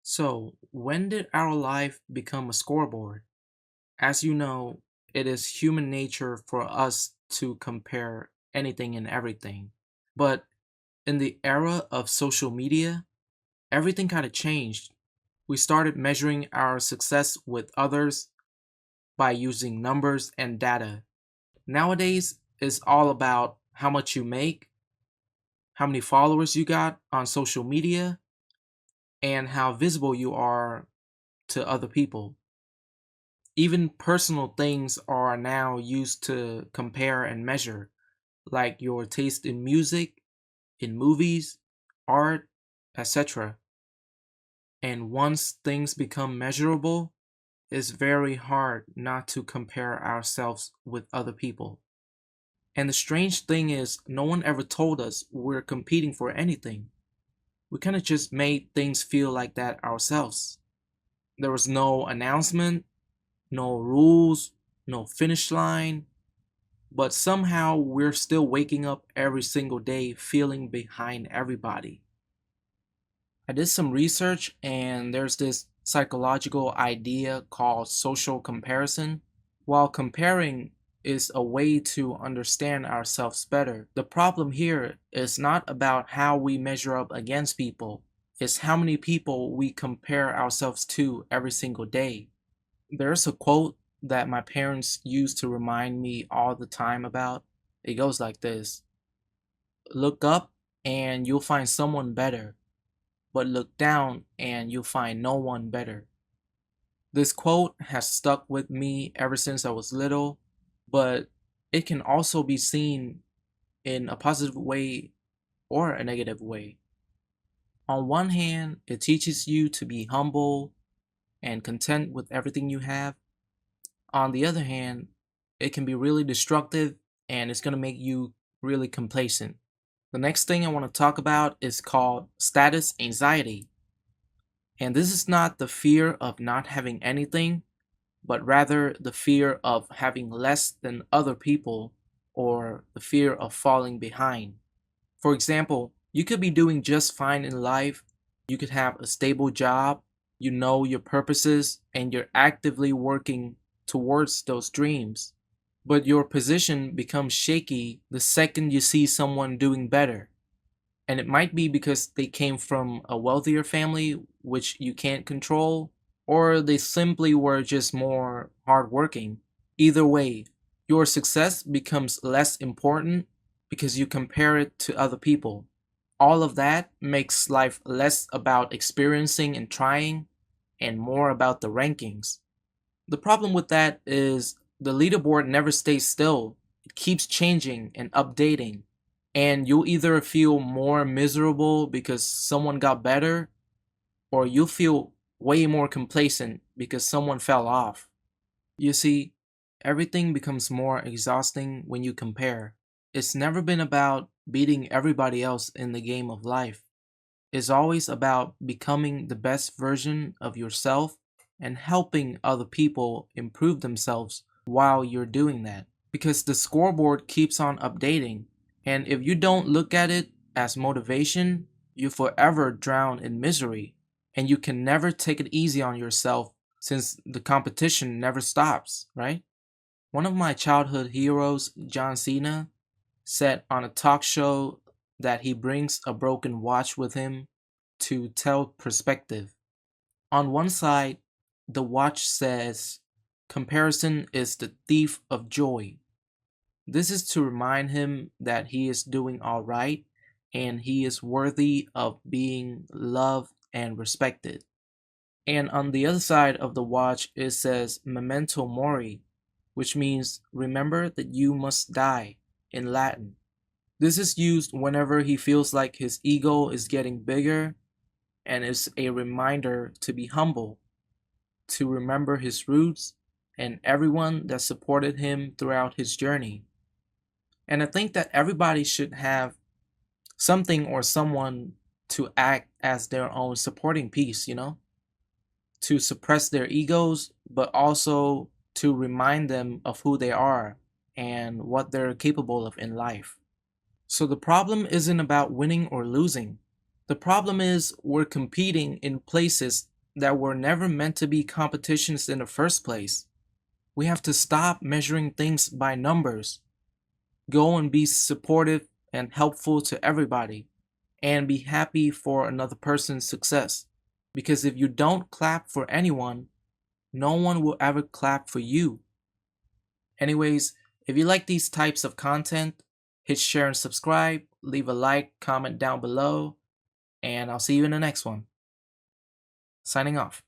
So, when did our life become a scoreboard? As you know, it is human nature for us to compare anything and everything. But in the era of social media, everything kind of changed. We started measuring our success with others by using numbers and data. Nowadays, it's all about how much you make, how many followers you got on social media, and how visible you are to other people. Even personal things are now used to compare and measure, like your taste in music, in movies, art, etc. And once things become measurable, it's very hard not to compare ourselves with other people. And the strange thing is, no one ever told us we're competing for anything. We kind of just made things feel like that ourselves. There was no announcement, no rules, no finish line, but somehow we're still waking up every single day feeling behind everybody. I did some research and there's this psychological idea called social comparison. While comparing is a way to understand ourselves better, the problem here is not about how we measure up against people, it's how many people we compare ourselves to every single day. There's a quote that my parents used to remind me all the time about. It goes like this: look up and you'll find someone better, but look down and you'll find no one better. This quote has stuck with me ever since I was little, but it can also be seen in a positive way or a negative way. On one hand, it teaches you to be humble and content with everything you have. On the other hand, it can be really destructive and it's going to make you really complacent. The next thing I want to talk about is called status anxiety. And this is not the fear of not having anything, but rather the fear of having less than other people or the fear of falling behind. For example, you could be doing just fine in life, you could have a stable job, you know your purposes, and you're actively working towards those dreams. But your position becomes shaky the second you see someone doing better. And it might be because they came from a wealthier family, which you can't control, or they simply were just more hardworking. Either way, your success becomes less important because you compare it to other people. All of that makes life less about experiencing and trying and more about the rankings. The problem with that is the leaderboard never stays still. It keeps changing and updating. And you'll either feel more miserable because someone got better, or you'll feel way more complacent because someone fell off. You see, everything becomes more exhausting when you compare. It's never been about beating everybody else in the game of life. It's always about becoming the best version of yourself and helping other people improve themselves while you're doing that. Because the scoreboard keeps on updating, and if you don't look at it as motivation, you forever drown in misery, and you can never take it easy on yourself since the competition never stops, right? One of my childhood heroes, John Cena, said on a talk show that he brings a broken watch with him to tell perspective. On one side, the watch says, comparison is the thief of joy. This is to remind him that he is doing all right and he is worthy of being loved and respected. And on the other side of the watch, it says memento mori, which means remember that you must die in Latin. This is used whenever he feels like his ego is getting bigger and is a reminder to be humble, to remember his roots and everyone that supported him throughout his journey. And I think that everybody should have something or someone to act as their own supporting piece, to suppress their egos, but also to remind them of who they are and what they're capable of in life. So the problem isn't about winning or losing. The problem is we're competing in places that were never meant to be competitions in the first place. We have to stop measuring things by numbers. Go and be supportive and helpful to everybody, and be happy for another person's success. Because if you don't clap for anyone, no one will ever clap for you. Anyways, if you like these types of content, hit share and subscribe, leave a like, comment down below, and I'll see you in the next one. Signing off.